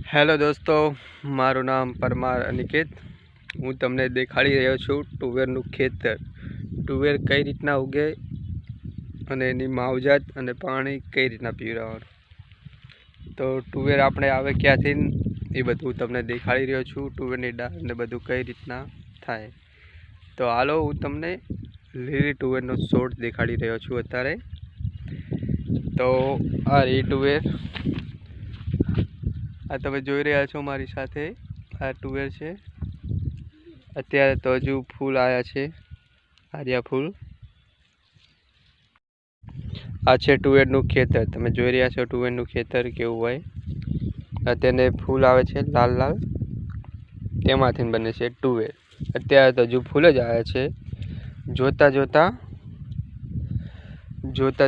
Hello દોસ્તો, મારું નામ પરમાર અનિકેત। હું તમને દેખાડી રહ્યો છું તુવેરનું ખેતર। તુવેર કઈ રીતના ઉગે અને એની માવજાત અને પાણી કઈ રીતના પીવડાવવાનું, તો તુવેર આપણે આવે ક્યાંથી એ બધું તમને દેખાડી રહ્યો છું। તુવેરની દાળ ને બધું કઈ રીતના થાય, તો હાલો હું તમને લીલી તુવેરનો છોડ દેખાડી રહ્યો છું અત્યારે। તો આ એ તુવેર આ તમે જોઈ રહ્યા છો મારી સાથે, આ તુવેર છે। અત્યારે તો હજુ ફૂલ આવ્યા છે, આર્યા ફૂલ। આ છે તુવેરનું ખેતર, તમે જોઈ રહ્યા છો તુવેરનું ખેતર કેવું હોય। અત્યારે ફૂલ આવે છે લાલ લાલ, તેમાંથી બને છે તુવેર। અત્યારે તો હજુ ફૂલ જ આવ્યા છે। જોતા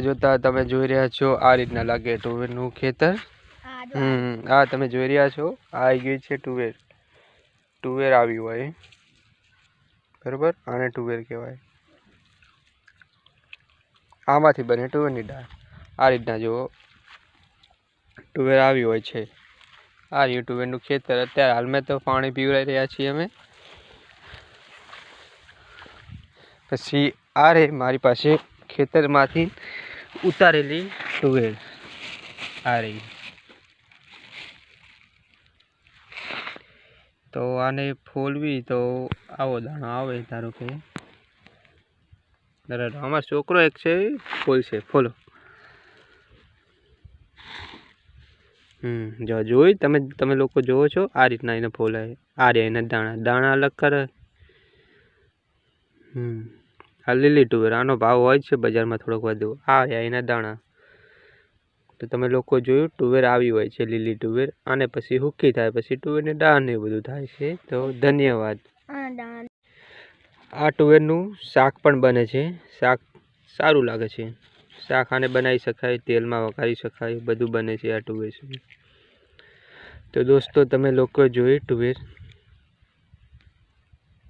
જોતા તમે જોઈ રહ્યા છો આ રીતના લાગે તુવેરનું ખેતર। આ તમે જોઈ રહ્યા છો, આ આવી ગઈ છે તુવેર। તુવેર આવી હોય બરોબર, આને તુવેર કહેવાય। આમાંથી બને તુવેરની દાળ। આ રીતના જુઓ તુવેર આવી હોય છે। આ રહ્યું તુવેરનું ખેતર। અત્યારે હાલમાં તો પાણી પીવડાવી રહ્યા છીએ અમે। પછી આ રે મારી પાસે ખેતરમાંથી ઉતારેલી તુવેર આ રહી। તો આને ફોલવી તો આવો દાણો આવે, ધારો કે અમારો છોકરો એક છે ફોલશે, ફોલો। જોઈ તમે લોકો જોવો છો, આ રીતના એને ફોલાય। આ રહ્યા એના દાણા અલગ કરે। આ લીલી તુવેર, આનો ભાવ હોય છે બજારમાં થોડોક વધુ। આ રહ્યા એના દાણા। તો તમે લોકો જોયું તુવેર આવી હોય છે લીલી તુવેર, અને પછી હુકી થાય, પછી તુવેરની દાળ ને બધું થાય છે। તો ધન્યવાદ। આ તુવેરનું શાક પણ બને છે, શાક સારું લાગે છે। શાક આને બનાવી શકાય, તેલમાં વઘારી શકાય, બધું બને છે આ તુવેર। તો દોસ્તો તમે લોકો જોઈ તુવેર।